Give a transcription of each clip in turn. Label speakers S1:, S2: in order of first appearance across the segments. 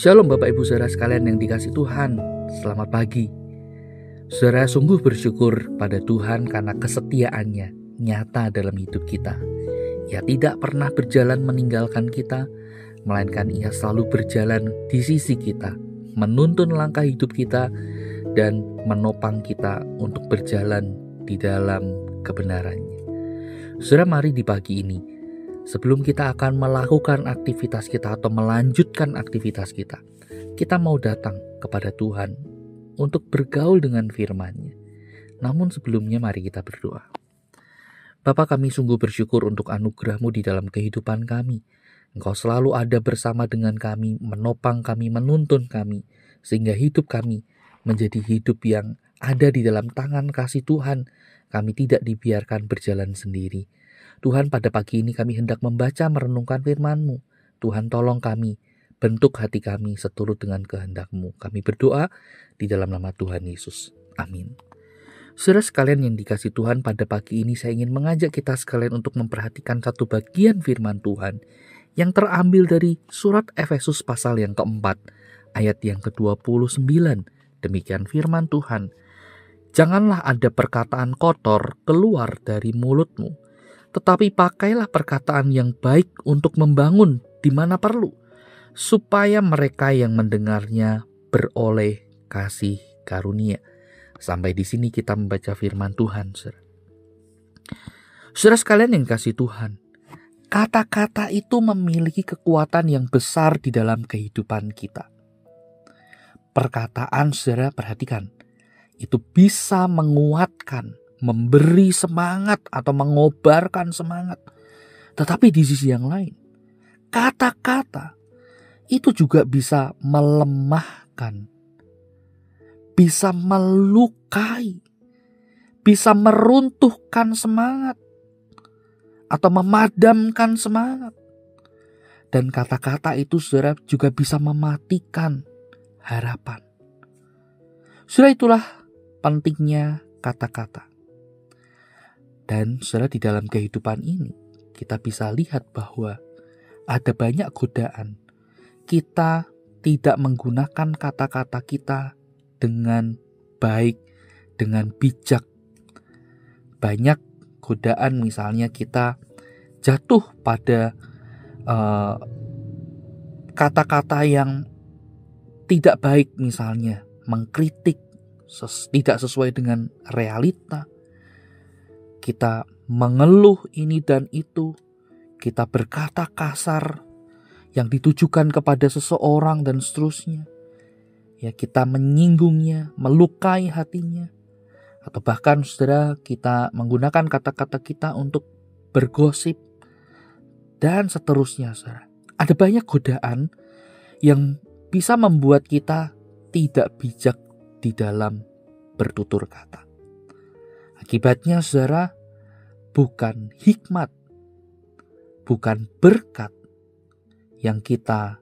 S1: Shalom Bapak Ibu Saudara sekalian yang dikasihi Tuhan. Selamat pagi. Saudara, sungguh bersyukur pada Tuhan karena kesetiaannya nyata dalam hidup kita. Ia tidak pernah berjalan meninggalkan kita, melainkan Ia selalu berjalan di sisi kita, menuntun langkah hidup kita dan menopang kita untuk berjalan di dalam kebenarannya. Saudara, mari di pagi ini, sebelum kita akan melakukan aktivitas kita atau melanjutkan aktivitas kita mau datang kepada Tuhan untuk bergaul dengan firman-Nya. Namun sebelumnya mari kita berdoa. Bapa, kami sungguh bersyukur untuk anugerah-Mu di dalam kehidupan kami. Engkau selalu ada bersama dengan kami, menopang kami, menuntun kami, sehingga hidup kami menjadi hidup yang ada di dalam tangan kasih Tuhan. Kami tidak dibiarkan berjalan sendiri. Tuhan, pada pagi ini kami hendak membaca merenungkan firman-Mu. Tuhan, tolong kami, bentuk hati kami seturut dengan kehendak-Mu. Kami berdoa di dalam nama Tuhan Yesus. Amin. Saudara sekalian yang dikasihi Tuhan, pada pagi ini saya ingin mengajak kita sekalian untuk memperhatikan satu bagian firman Tuhan yang terambil dari surat Efesus pasal yang keempat, ayat yang ke-29. Demikian firman Tuhan. Janganlah ada perkataan kotor keluar dari mulutmu, tetapi pakailah perkataan yang baik untuk membangun di mana perlu, supaya mereka yang mendengarnya beroleh kasih karunia. Sampai di sini kita membaca firman Tuhan. Saudara sekalian yang kasih Tuhan, kata-kata itu memiliki kekuatan yang besar di dalam kehidupan kita. Perkataan, saudara, perhatikan, itu bisa menguatkan, memberi semangat atau mengobarkan semangat. Tetapi di sisi yang lain, kata-kata itu juga bisa melemahkan, bisa melukai, bisa meruntuhkan semangat atau memadamkan semangat. Dan kata-kata itu, saudara, juga bisa mematikan harapan. Saudara, itulah pentingnya kata-kata. Dan saudara, di dalam kehidupan ini kita bisa lihat bahwa ada banyak godaan. Kita tidak menggunakan kata-kata kita dengan baik, dengan bijak. Banyak godaan, misalnya kita jatuh pada kata-kata yang tidak baik, misalnya mengkritik tidak sesuai dengan realita. Kita mengeluh ini dan itu, kita berkata kasar yang ditujukan kepada seseorang dan seterusnya. Ya, kita menyinggungnya, melukai hatinya. Atau bahkan, saudara, kita menggunakan kata-kata kita untuk bergosip dan seterusnya, saudara. Ada banyak godaan yang bisa membuat kita tidak bijak di dalam bertutur kata. Akibatnya, saudara, bukan hikmat, bukan berkat yang kita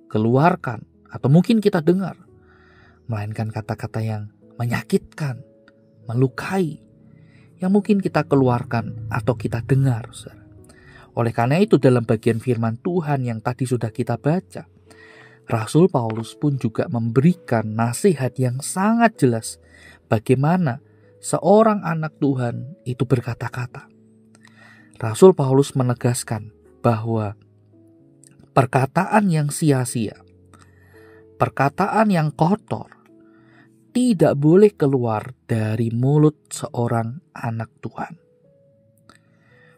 S1: keluarkan atau mungkin kita dengar, melainkan kata-kata yang menyakitkan, melukai, yang mungkin kita keluarkan atau kita dengar, saudara. Oleh karena itu, dalam bagian firman Tuhan yang tadi sudah kita baca, Rasul Paulus pun juga memberikan nasihat yang sangat jelas bagaimana seorang anak Tuhan itu berkata-kata. Rasul Paulus menegaskan bahwa perkataan yang sia-sia, perkataan yang kotor, tidak boleh keluar dari mulut seorang anak Tuhan.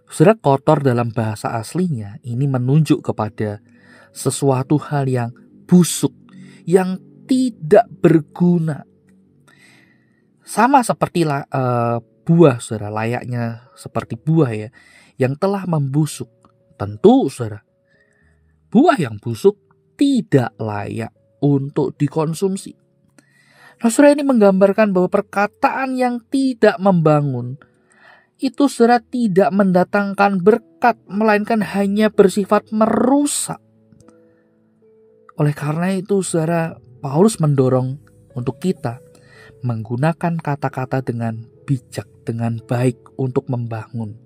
S1: Saudara, kotor dalam bahasa aslinya ini menunjuk kepada sesuatu hal yang busuk, yang tidak berguna. Sama seperti buah, saudara, layaknya seperti buah ya, yang telah membusuk. Tentu, saudara, buah yang busuk tidak layak untuk dikonsumsi. Nah, saudara, ini menggambarkan bahwa perkataan yang tidak membangun itu, saudara, tidak mendatangkan berkat, melainkan hanya bersifat merusak. Oleh karena itu, saudara, Paulus mendorong untuk kita menggunakan kata-kata dengan bijak, dengan baik untuk membangun.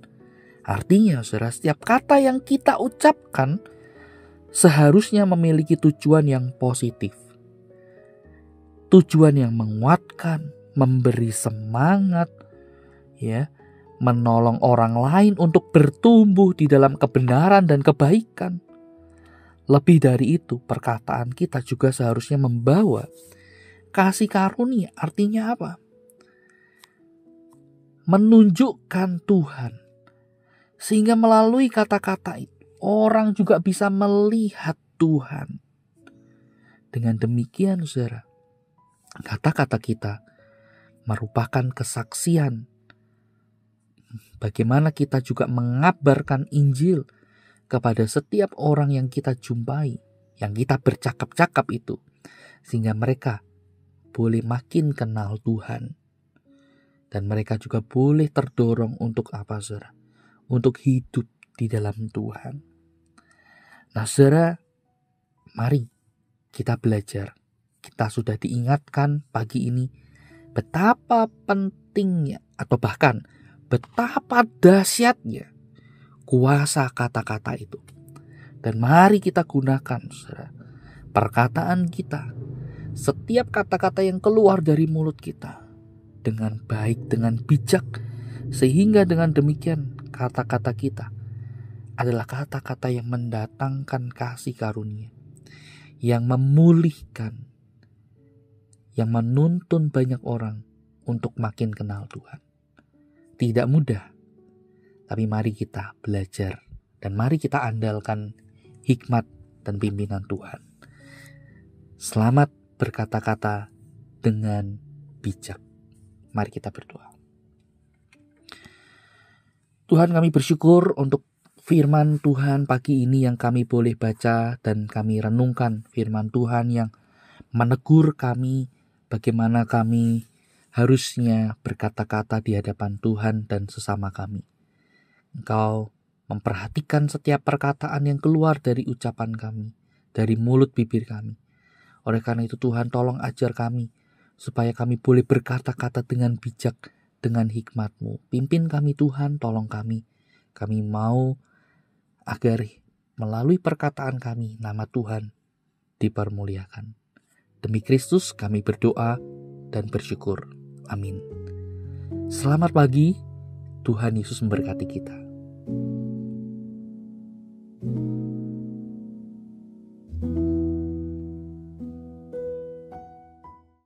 S1: Artinya, saudara, setiap kata yang kita ucapkan seharusnya memiliki tujuan yang positif. Tujuan yang menguatkan, memberi semangat, ya, menolong orang lain untuk bertumbuh di dalam kebenaran dan kebaikan. Lebih dari itu, perkataan kita juga seharusnya membawa kasih karunia. Artinya apa? Menunjukkan Tuhan. Sehingga melalui kata-kata itu, orang juga bisa melihat Tuhan. Dengan demikian, saudara, kata-kata kita merupakan kesaksian bagaimana kita juga mengabarkan Injil kepada setiap orang yang kita jumpai, yang kita bercakap-cakap itu, sehingga mereka boleh makin kenal Tuhan. Dan mereka juga boleh terdorong untuk apa, saudara? Untuk hidup di dalam Tuhan. Nah, saudara, mari kita belajar. Kita sudah diingatkan pagi ini betapa pentingnya atau bahkan betapa dahsyatnya kuasa kata-kata itu. Dan mari kita gunakan, saudara, perkataan kita, setiap kata-kata yang keluar dari mulut kita dengan baik, dengan bijak, sehingga dengan demikian kata-kata kita adalah kata-kata yang mendatangkan kasih karunia, yang memulihkan, yang menuntun banyak orang untuk makin kenal Tuhan. Tidak mudah, tapi mari kita belajar dan mari kita andalkan hikmat dan pimpinan Tuhan. Selamat berkata-kata dengan bijak. Mari kita berdoa. Tuhan, kami bersyukur untuk firman Tuhan pagi ini yang kami boleh baca dan kami renungkan. Firman Tuhan yang menegur kami bagaimana kami harusnya berkata-kata di hadapan Tuhan dan sesama kami. Engkau memperhatikan setiap perkataan yang keluar dari ucapan kami, dari mulut bibir kami. Oleh karena itu Tuhan, tolong ajar kami supaya kami boleh berkata-kata dengan bijak, dengan hikmat-Mu. Pimpin kami Tuhan, tolong kami. Kami mau agar melalui perkataan kami, nama Tuhan dipermuliakan. Demi Kristus kami berdoa dan bersyukur. Amin. Selamat pagi, Tuhan Yesus memberkati kita.